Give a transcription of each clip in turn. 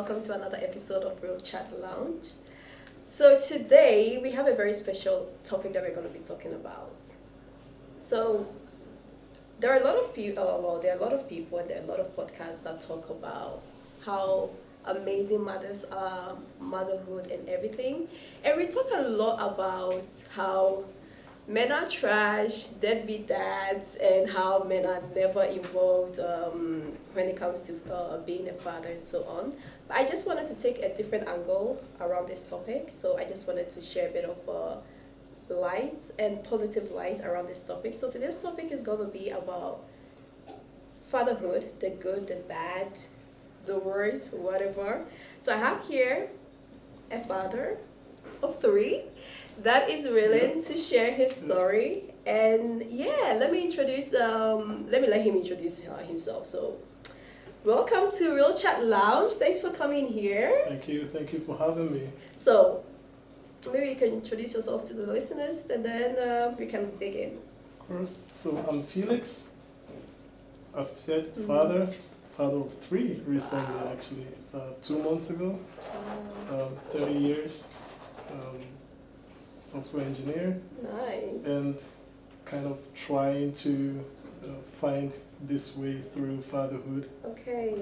welcome to another episode of Real Chat Lounge. So today we have a very special topic that we're going to be talking about. So there are a lot of people, there are a lot of people and there are a lot of podcasts that talk about how amazing mothers are, motherhood and everything. And we talk a lot about how men are trash, deadbeat dads, and how men are never involved when it comes to being a father and so on. But I just wanted to take a different angle around this topic. So I just wanted to share a bit of light and positive light around this topic. So today's topic is going to be about fatherhood, the good, the bad, the worst, whatever. So I have here a father of 3 that is willing to share his story. And let me let him introduce himself. So welcome to Real Chat Lounge. Thanks for coming here. Thank you for having me. So maybe you can introduce yourself to the listeners and then we can dig in. Of course. So I'm Felix, as I said, father of 3 recently, actually, 2 months ago, 30 years. Software engineer. Nice. And kind of trying to find this way through fatherhood. Okay,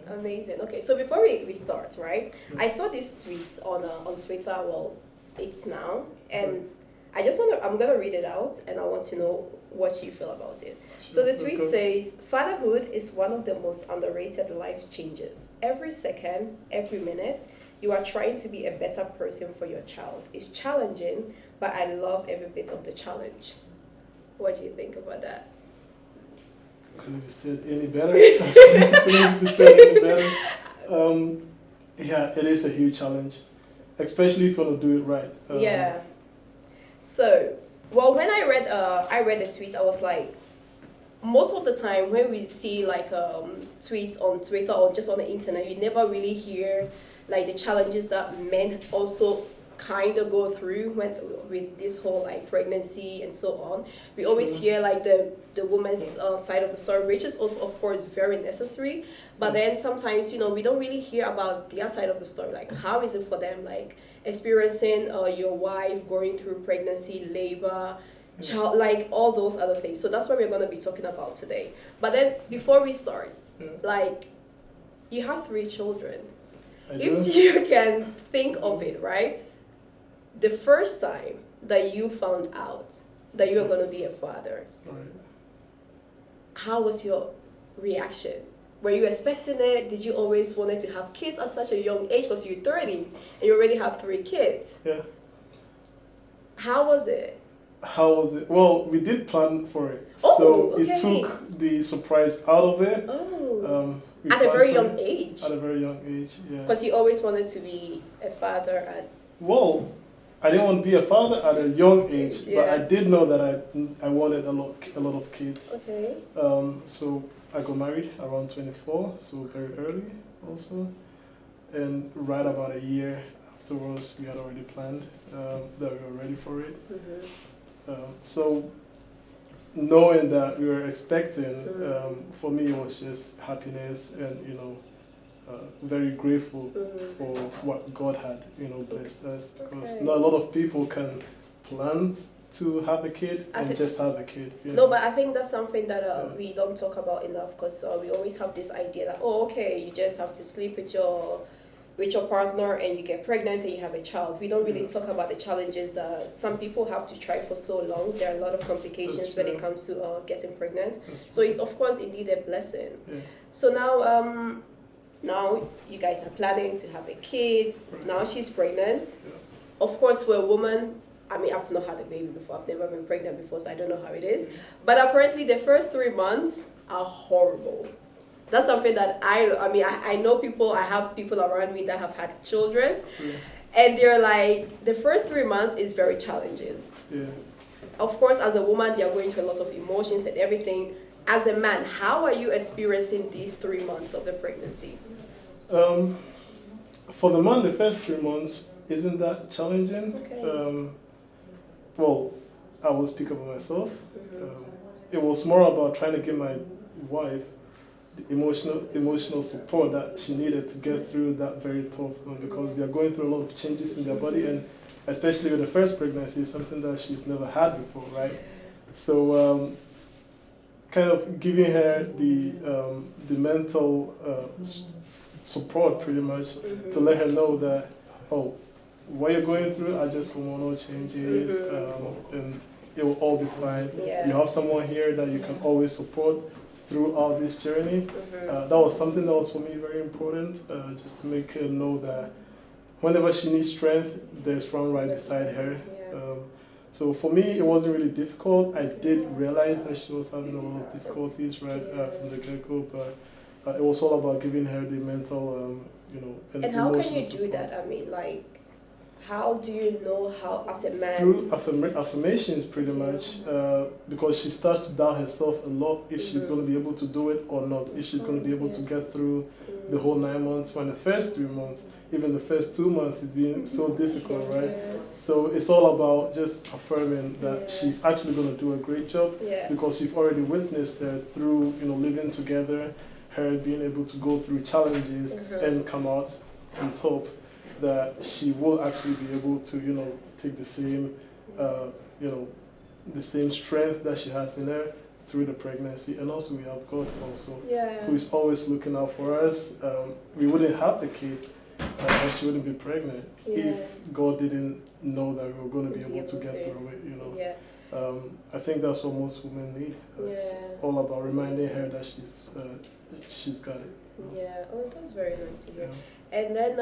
amazing. Okay, so before we start, right? I saw this tweet on Twitter. Well, it's now, and I'm gonna read it out, and I want to know what you feel about it. Sure, so the tweet says, "Fatherhood is one of the most underrated life changes. Every second, every minute, you are trying to be a better person for your child. It's challenging, but I love every bit of the challenge." What do you think about that? Couldn't be said any better. Couldn't be said any better. It is a huge challenge, especially if you want to do it right. Yeah. So, well, when I read the tweet, I was like, most of the time when we see like tweets on Twitter or just on the internet, you never really hear like the challenges that men also kind of go through with this whole like pregnancy and so on. We always hear like the woman's side of the story, which is also of course very necessary. But then sometimes we don't really hear about their side of the story. Like how is it for them, like experiencing your wife going through pregnancy, labor, child, like all those other things. So that's what we're going to be talking about today. But then before we start, like you have 3 children. If you can think of it, right? The first time that you found out that you were going to be a father, how was your reaction? Were you expecting it? Did you always wanted to have kids at such a young age? Because you're 30 and you already have 3 kids. Yeah. How was it? Well, we did plan for it. It took the surprise out of it. At a very young age. At a very young age, yeah. Because you always wanted to be a father at... Well, I didn't want to be a father at a young age, but I did know that I wanted a lot of kids. Okay. So I got married around 24, so very early also. And right about a year afterwards, we had already planned that we were ready for it. So knowing that we were expecting, for me it was just happiness and very grateful for what God had blessed us, because not a lot of people can plan to have a kid and just have a kid. No, but I think that's something that we don't talk about enough, because we always have this idea that you just have to sleep with your partner and you get pregnant and you have a child. We don't really talk about the challenges that some people have to try for so long. There are a lot of complications when it comes to getting pregnant. So it's of course indeed a blessing. So now you guys are planning to have a kid. Now she's pregnant. Of course, for a woman, I mean, I've not had a baby before. I've never been pregnant before, so I don't know how it is. But apparently the first 3 months are horrible. That's something that I know people, I have people around me that have had children, and they're like, the first 3 months is very challenging. Of course, as a woman, they're going through a lot of emotions and everything. As a man, how are you experiencing these 3 months of the pregnancy? For the man, the first 3 months isn't that challenging. Well, I will speak about myself. It was more about trying to give my wife emotional support that she needed to get through that very tough one, because they're going through a lot of changes in their body, and especially with the first pregnancy, is something that she's never had before, right? So kind of giving her the mental support, pretty much, to let her know that, oh, what you're going through are just hormonal changes, and it will all be fine. Yeah. You have someone here that you can always support throughout this journey. That was something that was for me very important, just to make her know that whenever she needs strength, there's one right beside her. So for me, it wasn't really difficult. I did realize that she was having a lot of difficulties right from the get-go, but it was all about giving her the mental, and how can you support. do that? I mean, like, how do you know how, as a man? Through affirmations, pretty much, because she starts to doubt herself a lot if she's going to be able to do it or not, if she's going to be able to get through the whole 9 months, when the first 3 months, even the first 2 months is being so difficult, right? So it's all about just affirming that she's actually going to do a great job, because you've already witnessed her through, living together, her being able to go through challenges and come out on top, that she will actually be able to, take the same, the same strength that she has in her through the pregnancy. And also we have God also, who is always looking out for us. We wouldn't have the kid, and she wouldn't be pregnant if God didn't know that we were going to be able to get through it, I think that's what most women need. It's all about reminding her that she's got it. Yeah, oh, that's very nice to hear. And then,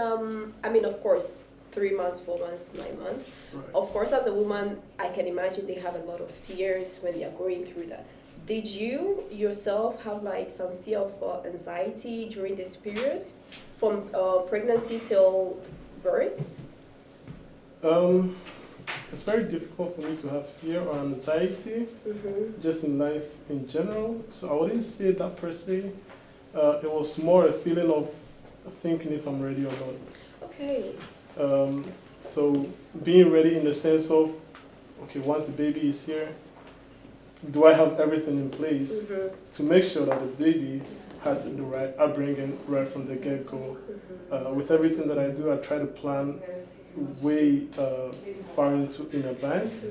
I mean, of course, 3 months, 4 months, 9 months. Right. Of course, as a woman, I can imagine they have a lot of fears when they are going through that. Did you yourself have like some fear of anxiety during this period, from pregnancy till birth? It's very difficult for me to have fear or anxiety, just in life in general. So I wouldn't say that per se. It was more a feeling of thinking if I'm ready or not. Okay. So being ready in the sense of, okay, once the baby is here, do I have everything in place to make sure that the baby has the right upbringing right from the get-go? With everything that I do, I try to plan way far in advance,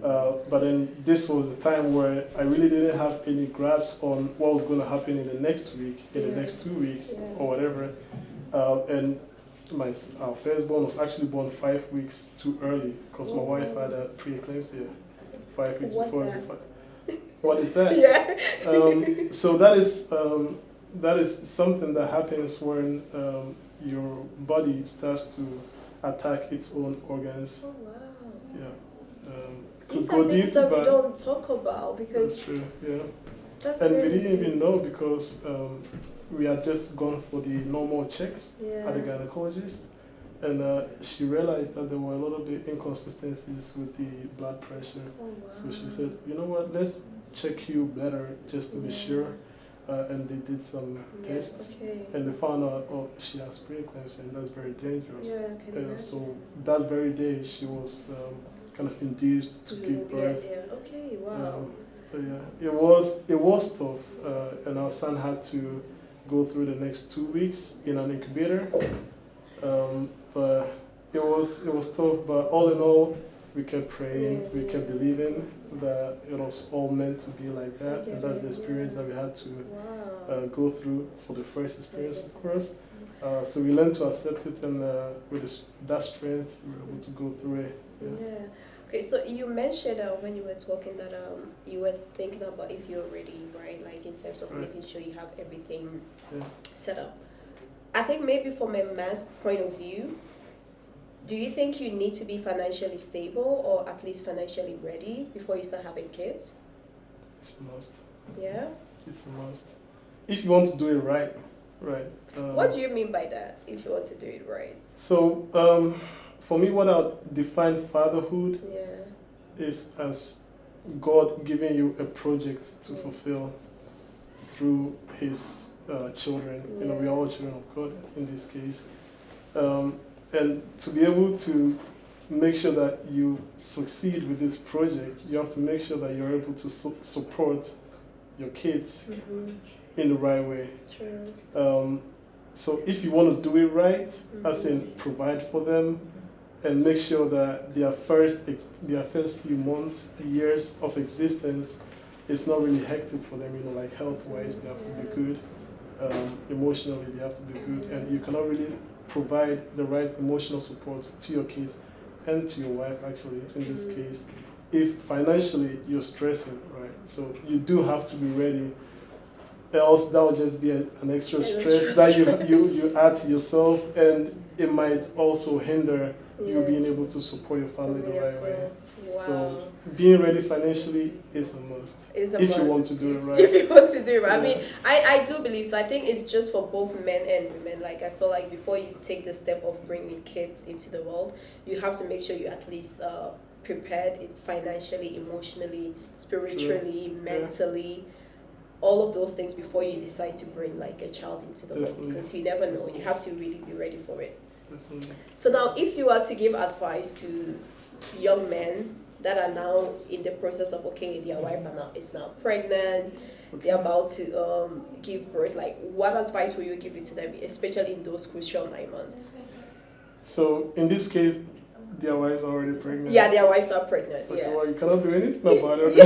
but then this was the time where I really didn't have any grasp on what was going to happen in the next week, in the next 2 weeks, or whatever. And our firstborn was actually born 5 weeks too early, because my wife had a preeclampsia 5 weeks What's before. that? What is that? So that is something that happens when your body starts to attack its own organs. Oh wow. Yeah. These are things that we don't talk about, because that's true. Yeah. That's and really we didn't deep. even know, because we had just gone for the normal checks at the gynecologist, and she realized that there were a lot of the inconsistencies with the blood pressure. Oh, wow. So she said, you know what, let's check you better just to be sure. And they did some tests, and they found out, oh, she has preeclampsia, and that's very dangerous. So that very day, she was kind of induced to give birth. Okay, wow. But yeah, it was tough, and our son had to go through the next 2 weeks in an incubator. But it was tough. But all in all, we kept praying, we kept believing that it was all meant to be like that, and that's the experience that we had to go through for the first experience, of course. So we learned to accept it, and with that strength, we were able to go through it. Okay, so you mentioned when you were talking that you were thinking about if you're ready, right? Like in terms of making sure you have everything set up. I think maybe from a man's point of view, do you think you need to be financially stable, or at least financially ready before you start having kids? It's a must. Yeah? It's a must. If you want to do it right. What do you mean by that, if you want to do it right? So, for me, what I would define fatherhood is as God giving you a project to fulfill through His children. You know, we are all children of God in this case. And to be able to make sure that you succeed with this project, you have to make sure that you're able to support your kids in the right way. True. So if you want to do it right, as in provide for them and make sure that their first few months, years of existence is not really hectic for them, like health-wise, they have to be good. Emotionally, they have to be good. And you cannot really provide the right emotional support to your kids and to your wife, actually, in this case, if financially you're stressing, right? So you do have to be ready. Else that will just be an extra stress that you add to yourself, and it might also hinder you being able to support your family the right way. Wow. So being ready financially is a must. If you want to do it right. If you want to do it right. I mean, I do believe so. I think it's just for both men and women. Like, I feel like before you take the step of bringing kids into the world, you have to make sure you at least prepared financially, emotionally, spiritually, mentally. All of those things before you decide to bring like a child into the world, because you never know. You have to really be ready for it. So now, if you are to give advice to young men that are now in the process of, okay, their wife is now pregnant, they're about to give birth, like, what advice will you give it to them, especially in those crucial 9 months? So in this case, their wives are already pregnant. Yeah, their wives are pregnant. Okay, yeah. Well, you cannot do anything about it.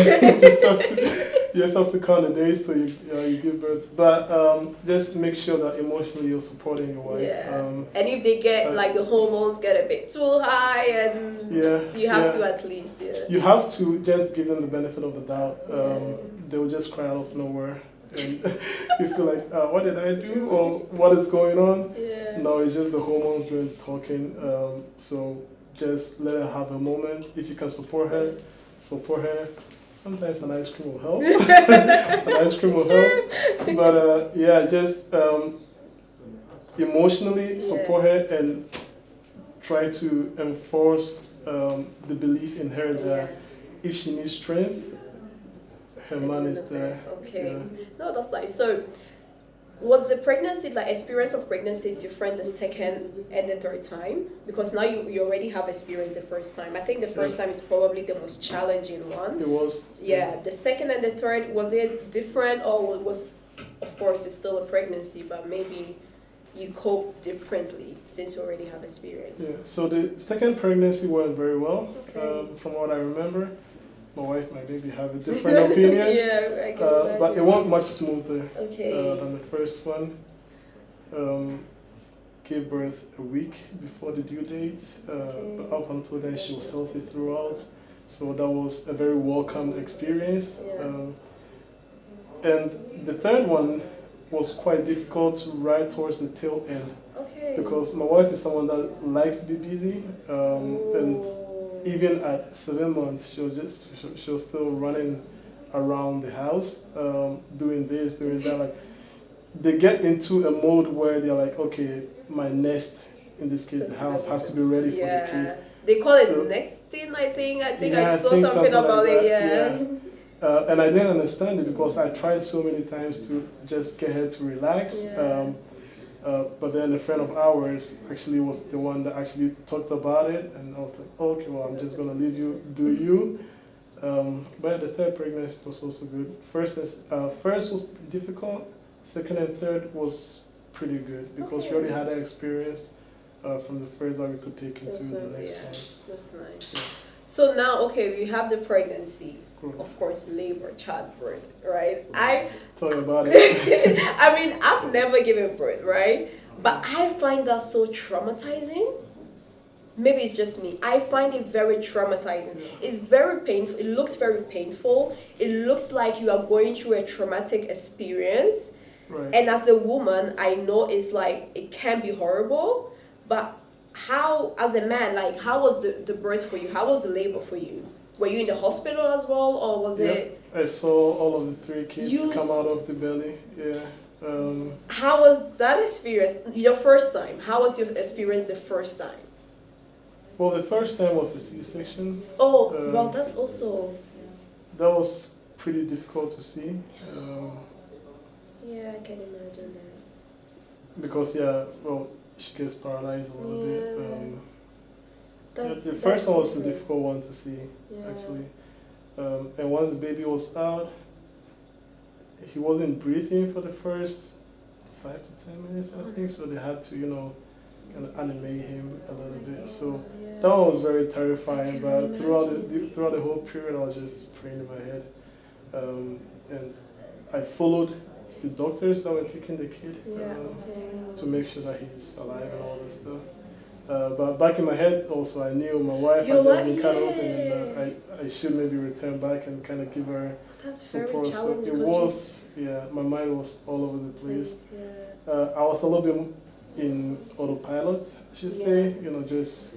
You just have to count the days till you give birth. But just make sure that emotionally you're supporting your wife. Yeah. And if they get like the hormones get a bit too high, and you have to at least. Yeah. You have to just give them the benefit of the doubt. They will just cry out of nowhere. And you feel like, what did I do, or what is going on? Yeah. No, it's just the hormones doing the talking. So just let her have a moment. If you can support her, support her. Sometimes an ice cream will help. An ice cream will help. But just emotionally support her and try to enforce the belief in her that if she needs strength, her man is there. Okay. No, that's nice. So, was the pregnancy, like experience of pregnancy, different the second and the third time? Because now you already have experienced the first time. I think the first time is probably the most challenging one. It was. Yeah. The second and the third, was it different, or was, of course, it's still a pregnancy, but maybe you cope differently since you already have experience? Yeah. So the second pregnancy went very well, Okay. from what I remember. My wife might maybe have a different opinion. Yeah, I can imagine. But it went much smoother than the first one. Gave birth a week before the due date. But up until then, she was healthy throughout. So that was a very welcome experience. Yeah. And the third one was quite difficult right towards the tail end. Okay. Because my wife is someone that likes to be busy. And even at 7 months, she'll still running around the house, doing this, doing that. Like, they get into a mode where they're like, okay, my nest, in this case the house, has to be ready for the kid. They call it nesting, I think. I saw something about like it. And I didn't understand it because I tried so many times to just get her to relax. But then a friend of ours actually was the one that actually talked about it, and I was like, okay, well, I'm just gonna leave you, do you. But the third pregnancy was also good. First was difficult. Second and third was pretty good because we already had that experience from the first that we could take into the next one. That's nice. Yeah. So now, okay, we have the pregnancy. Of course, labor, childbirth, right? Tell me about it. I mean, I've never given birth, right? But I find that so traumatizing. Maybe it's just me. I find it very traumatizing. It's very painful. It looks very painful. It looks like you are going through a traumatic experience. Right. And as a woman, I know it's like, it can be horrible. But how, as a man, like, how was the birth for you? How was the labor for you? Were you in the hospital as well, or was it? I saw all of the 3 kids come out of the belly. Yeah. How was that experience? Your first time. How was your experience the first time? Well, the first time was a C-section. Oh, well, that's also. That was pretty difficult to see. Yeah, I can imagine that. Because she gets paralyzed a little bit. The first that's one was a different. difficult one to see, actually. And once the baby was out, he wasn't breathing for the first 5 to 10 minutes, I think. So they had to, kind of animate him a little bit. So that one was very terrifying. But throughout the whole period, I was just praying in my head, and I followed the doctors that were taking the kid to make sure that he's alive and all this stuff. But back in my head also, I knew my wife had just been cut open, and I should maybe return back and kind of give her support. So it was, my mind was all over the place. I was a little bit in autopilot, I should say, just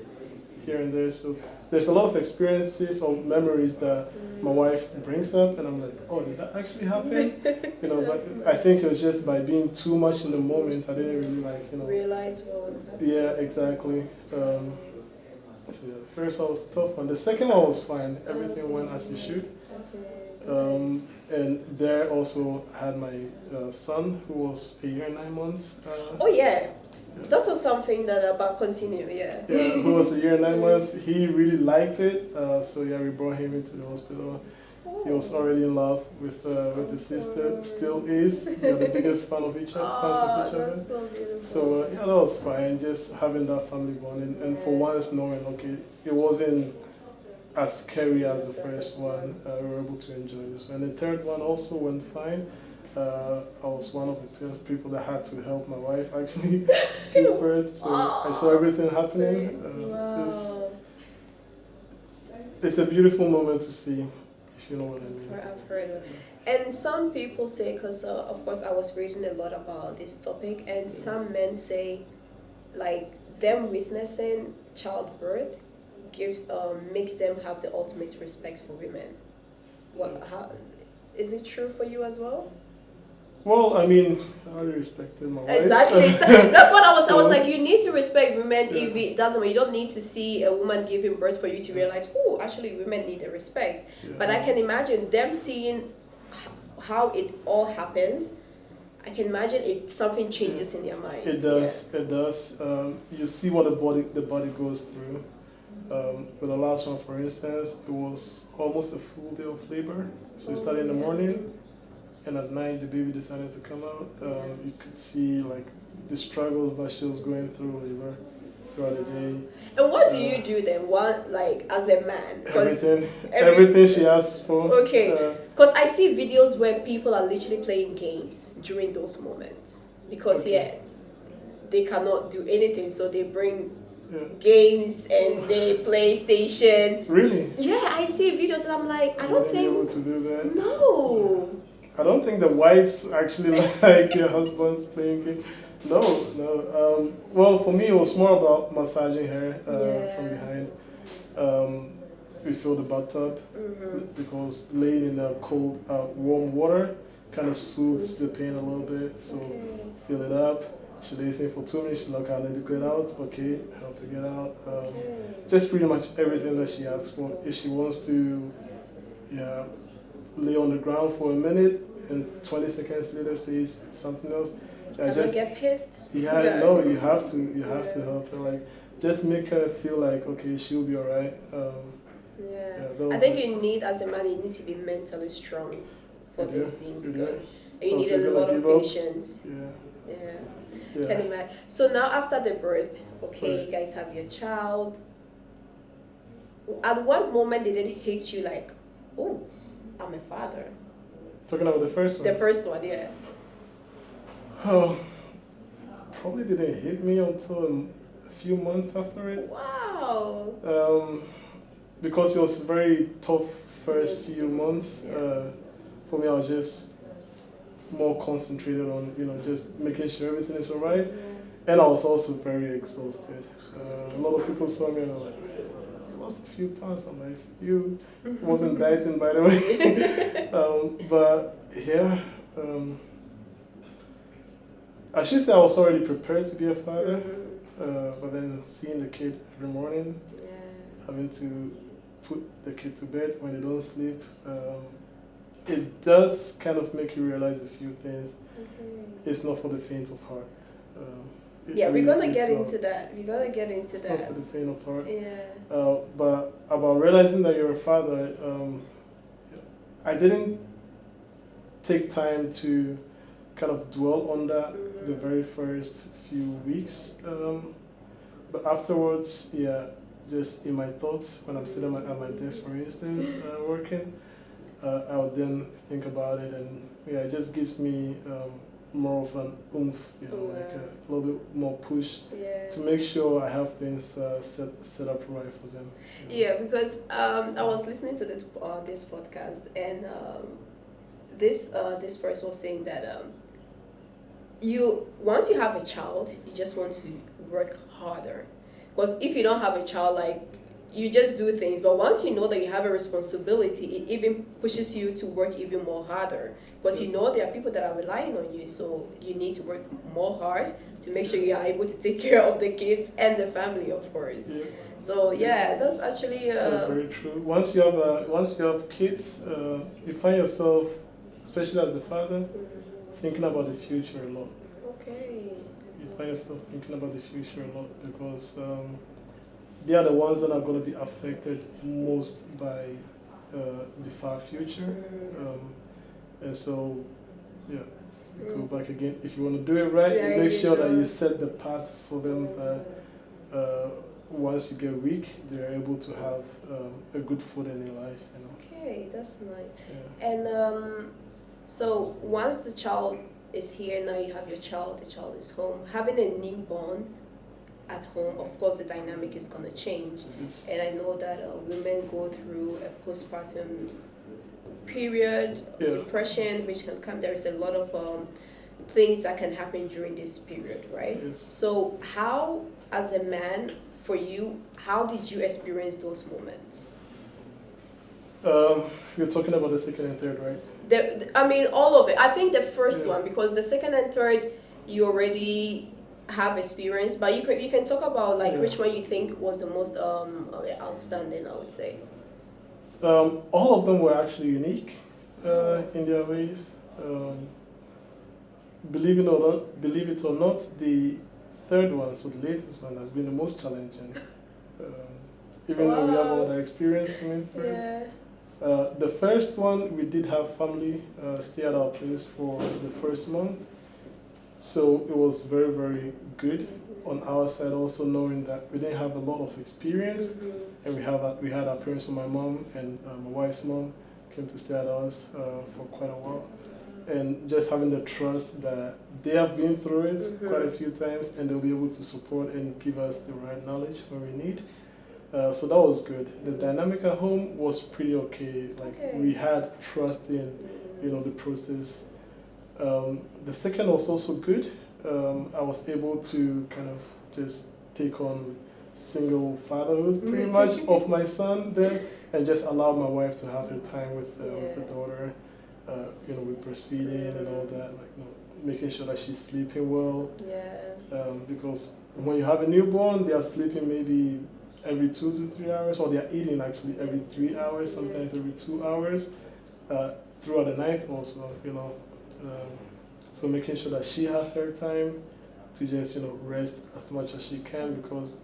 here and there. So there's a lot of experiences or memories that my wife brings up, and I'm like, oh, did that actually happen? But I think it was just by being too much in the moment, I didn't really realize what was happening. Yeah, exactly. So the first one was tough one. The second one was fine. Everything went as it should. And there also had my son, who was a year and 9 months. That's also something that about continue, who was a year and 9 months. He really liked it. We brought him into the hospital. He was already in love with his sister. Still is. They're the biggest fan of each other. That's so beautiful. So that was fine. Just having that family bond, and for once knowing, okay, it wasn't as scary as the first one. We were able to enjoy this. And the third one also went fine. I was one of the people that had to help my wife actually give birth, so I saw everything happening. It's a beautiful moment to see, if you know what I mean. I've heard it. And some people say, because of course I was reading a lot about this topic, and some men say, like, them witnessing childbirth makes them have the ultimate respect for women. How is it true for you as well? Well, I mean, I already respected my wife. Exactly. That's what I was like, you need to respect women if it doesn't mean you don't need to see a woman giving birth for you to realize, oh, actually women need the respect. But I can imagine them seeing how it all happens. I can imagine something changes in their mind. It does. It does. You see what the body goes through. With the last one, for instance, it was almost a full day of labor. So you start in the morning, and at night the baby decided to come out. You could see like the struggles that she was going through labor throughout the day. And what do you do then? What, like, as a man? Everything she asks for. Okay, because I see videos where people are literally playing games during those moments because they cannot do anything, so they bring games and they play station. Really? Yeah, I see videos and I'm like, I don't think able to do that. No. I don't think the wives actually like their husbands playing games. No. Well, for me, it was more about massaging her from behind. We fill the bathtub because laying in the cold, warm water kind of soothes the pain a little bit. So fill it up. She lays in for 2 minutes. She look out and get out. Okay, help her get out. Just pretty much everything that she asks for. If she wants to, lay on the ground for a minute and 20 seconds later says something else. Just get pissed. No, you have to. You have to help her. Like, just make her feel like, okay, she'll be alright. I think you need, as a man, you need to be mentally strong for these things, because you need a lot of patience. Can imagine. So now after the birth, you guys have your child. At what moment did it hit you like, oh, I'm a father? Talking about the first one? The first one, yeah. Oh, probably didn't hit me until a few months after it. Wow. Because it was a very tough first few months. For me, I was just more concentrated on, just making sure everything is alright. And I was also very exhausted. A lot of people saw me and were like, you lost a few pounds. I'm like, you wasn't dieting, by the way. But yeah, I should say I was already prepared to be a father. But then seeing the kid every morning, having to put the kid to bed when they don't sleep, it does kind of make you realize a few things. It's not for the faint of heart. We're gonna get into that. We're gonna get into that. It's not for the faint of heart. But about realizing that you're a father, I didn't take time to kind of dwell on that the very first few weeks. But afterwards, yeah, just in my thoughts, when I'm sitting at my desk, for instance, working, I would then think about it, and yeah, it just gives me more of an oomph, like a little bit more push to make sure I have things set up right for them. Yeah, because I was listening to this podcast, and this person was saying that you once you have a child, you just want to work harder, because if you don't have a child, like, you just do things, but once you know that you have a responsibility, it even pushes you to work even more harder, because you know there are people that are relying on you, so you need to work more hard to make sure you are able to take care of the kids and the family, of course. Yeah. So yeah, that's actually That's very true. Once you have kids, you find yourself, especially as a father, thinking about the future a lot. okay. You find yourself thinking about the future a lot, because they are the ones that are going to be affected most by the far future. And so, yeah, you go back again. If you want to do it right, you make sure that you set the paths for them that once you get weak, they're able to have a good footing in life. Okay, that's nice. Yeah. And so once the child is here, now you have your child, the child is home. Having a newborn at home, of course, the dynamic is going to change. Yes. And I know that women go through a postpartum period, depression, which can come. There is a lot of things that can happen during this period, right? Yes. So how, as a man, for you, how did you experience those moments? You're talking about the second and third, right? I mean, all of it. I think the first one, because the second and third, you already have experience, but you can talk about like which one you think was the most outstanding, I would say. All of them were actually unique in their ways. Believe it or not, the third one, so the latest one, has been the most challenging. Even though we have all the experience coming through. Yeah. The first one, we did have family stay at our place for the first month. So it was very, very good on our side, also knowing that we didn't have a lot of experience. And we had our parents, so my mom and my wife's mom came to stay at us for quite a while. And just having the trust that they have been through it quite a few times, and they'll be able to support and give us the right knowledge when we need. So that was good. The dynamic at home was pretty okay. We had trust in, the process. The second was also good. I was able to kind of just take on single fatherhood pretty much of my son there, and just allow my wife to have her time with the daughter, with breastfeeding and all that, making sure that she's sleeping well. Yeah. Because when you have a newborn, they are sleeping maybe every 2 to 3 hours, or they are eating actually every 3 hours, sometimes every 2 hours, throughout the night also, so making sure that she has her time to just, rest as much as she can, because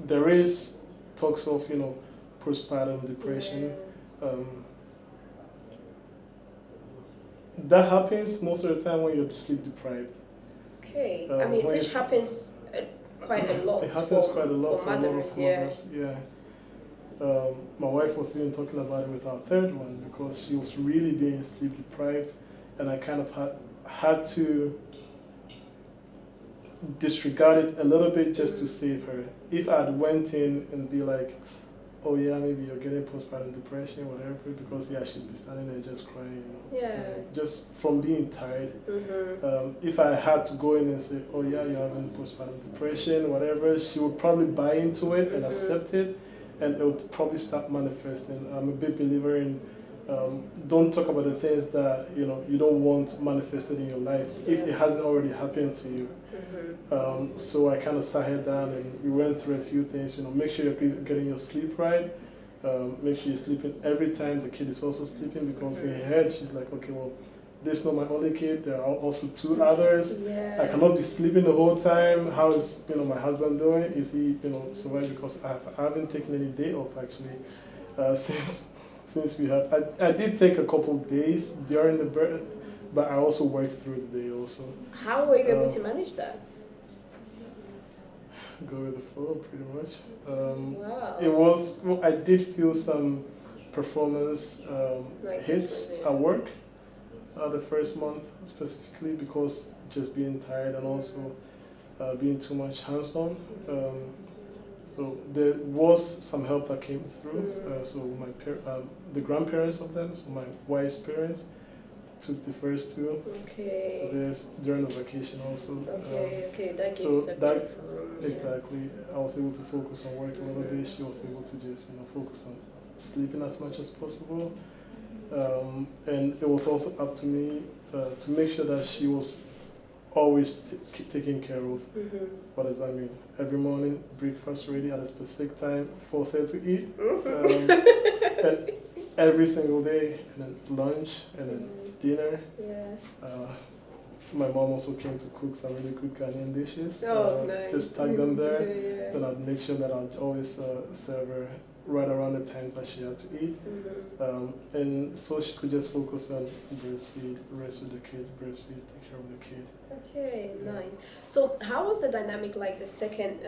there is talks of, postpartum depression. That happens most of the time when you're sleep deprived. Okay, I mean, which happens quite a lot. It happens quite a lot for mothers, mothers. My wife was even talking about it with our third one, because she was really being sleep deprived, and I kind of had to disregard it a little bit just to save her. If I'd went in and be like, oh yeah, maybe you're getting postpartum depression, whatever, because she'd be standing there just crying, just from being tired. If I had to go in and say, oh yeah, you're having postpartum depression, whatever, she would probably buy into it and accept it, and it would probably start manifesting. I'm a big believer in don't talk about the things that you don't want manifested in your life if it hasn't already happened to you. So I kind of sat her down and we went through a few things. Make sure you're getting your sleep right. Make sure you're sleeping every time the kid is also sleeping, because in her head she's like, okay, well, this is not my only kid. There are also 2 others. I cannot be sleeping the whole time. How is my husband doing? Is he surviving? Because I haven't taken any day off actually since since we had, I did take a couple days during the birth, but I also worked through the day also. How were you able to manage that? Go with the flow, pretty much. Wow. It was, well, I did feel some performance Like hits different, yeah. at work the first month specifically because just being tired and also being too much hands-on. So there was some help that came through. So the grandparents of them, so my wife's parents, took the first two. Okay. There's during the vacation also. Okay, that so gives a that- bit of room. Yeah. Exactly. I was able to focus on work a little bit. She was able to just focus on sleeping as much as possible. And it was also up to me to make sure that she was always taken care of. What does that mean? Every morning, breakfast ready at a specific time, force her to eat. And every single day, and then lunch, and then dinner. Yeah. My mom also came to cook some really good Ghanaian dishes. Oh, nice. Just tag them there. Yeah. Then I'd make sure that I'd always serve her right around the times that she had to eat. And so she could just focus on breastfeed, rest with the kid, breastfeed, take care of the kid. Okay, nice. So how was the dynamic like the second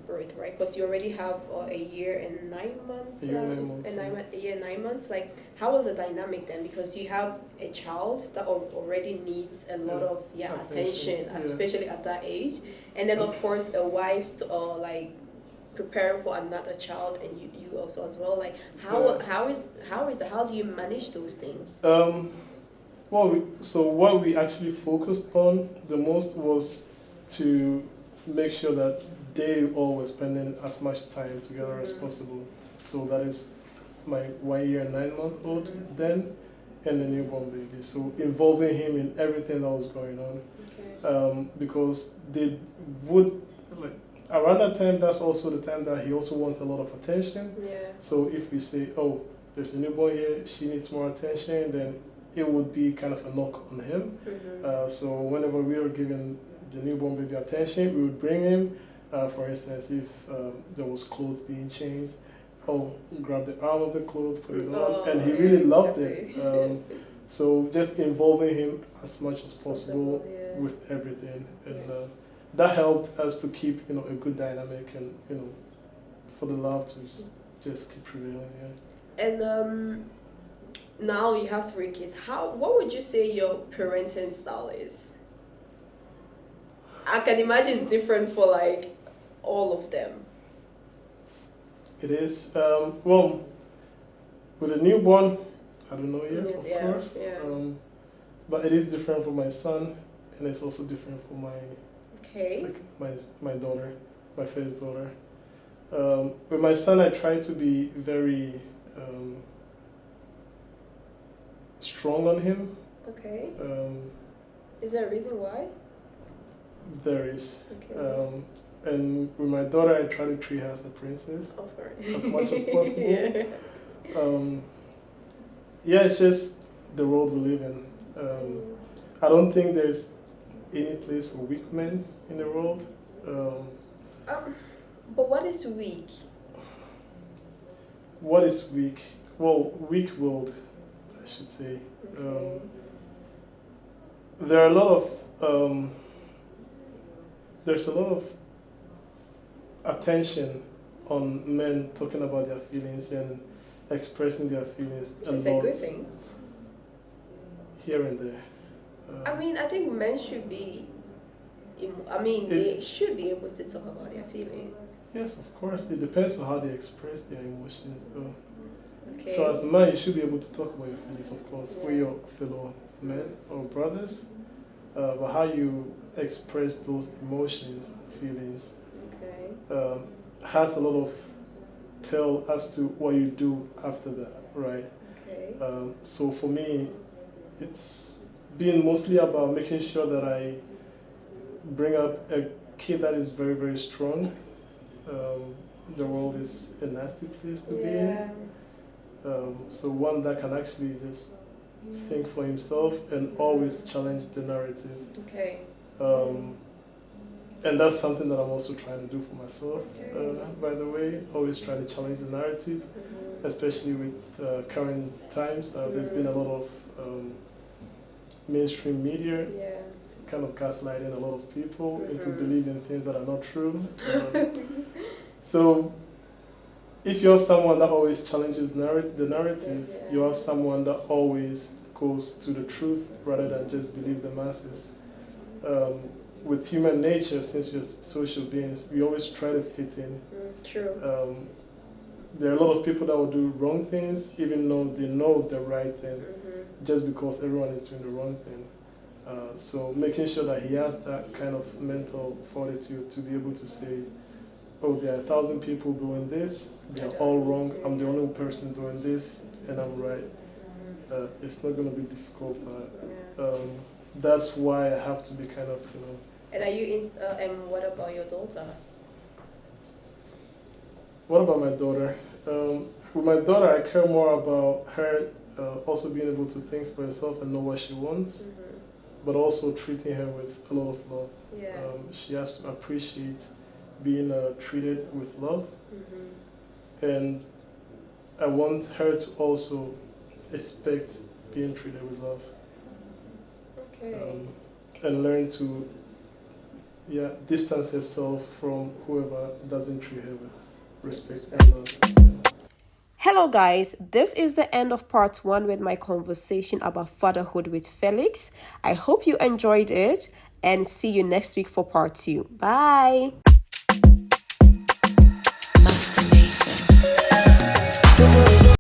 birth, right? Because you already have a year and 9 months. A year and 9 months, A year and 9 months. Like, how was the dynamic then? Because you have a child that already needs a lot of attention, especially at that age. And then of course a wife to like prepare for another child, and you also as well. Like, how do you manage those things? So what we actually focused on the most was to make sure that they all were spending as much time together as possible. So that is my 1 year and 9 month old then, and the newborn baby. So involving him in everything that was going on, because they would like around that time. That's also the time that he also wants a lot of attention. Yeah. So if we say, oh, there's a newborn here, she needs more attention, then it would be kind of a knock on him. So whenever we were giving the newborn baby attention, we would bring him. For instance, if there was clothes being changed, grab the arm of the clothes, put it on, and he really loved it. So just involving him as much as possible with everything, and that helped us to keep a good dynamic, and for the love to just keep prevailing. Yeah. And now you have 3 kids. What would you say your parenting style is? I can imagine it's different for like all of them. It is. Well, with a newborn, I don't know yet, of course. Yeah. But it is different for my son, and it's also different for my my daughter, my first daughter. With my son, I try to be very strong on him. Okay. Is there a reason why? There is. Okay. And with my daughter, I try to treat her as a princess. Of course. As much as possible. It's just the world we live in. I don't think there's any place for weak men in the world. But what is weak? What is weak? Well, weak-willed, I should say. Okay. There are a lot of there's a lot of attention on men talking about their feelings and expressing their feelings. Which is a good thing. Here and there. I mean, I think men should be. They should be able to talk about their feelings. Yes, of course. It depends on how they express their emotions, though. Okay. So as a man, you should be able to talk about your feelings, of course, with your fellow men or brothers. But how you express those emotions, feelings, has a lot of tell as to what you do after that, right? Okay. So for me, it's been mostly about making sure that I bring up a kid that is very, very strong. The world is a nasty place to be in. So one that can actually just think for himself and always challenge the narrative. Okay. And that's something that I'm also trying to do for myself, by the way. Always trying to challenge the narrative, especially with current times. There's been a lot of mainstream media kind of gaslighting a lot of people into believing things that are not true. So if you're someone that always challenges the narrative, you have someone that always goes to the truth rather than just believe the masses. With human nature, since we're social beings, we always try to fit in. True. There are a lot of people that will do wrong things even though they know the right thing, just because everyone is doing the wrong thing. So making sure that he has that kind of mental fortitude to be able to say, oh, there are 1,000 people doing this, they're all wrong, I'm the only person doing this, and I'm right. It's not going to be difficult, but that's why I have to be kind of, And are you and what about your daughter? What about my daughter? With my daughter, I care more about her also being able to think for herself and know what she wants, but also treating her with a lot of love. She has to appreciate being treated with love, and I want her to also expect being treated with love. And learn to distance herself from whoever doesn't treat her with respect and love. Hello guys, this is the end of part 1 with my conversation about fatherhood with Felix. I hope you enjoyed it and see you next week for part 2. Bye! Master Mason.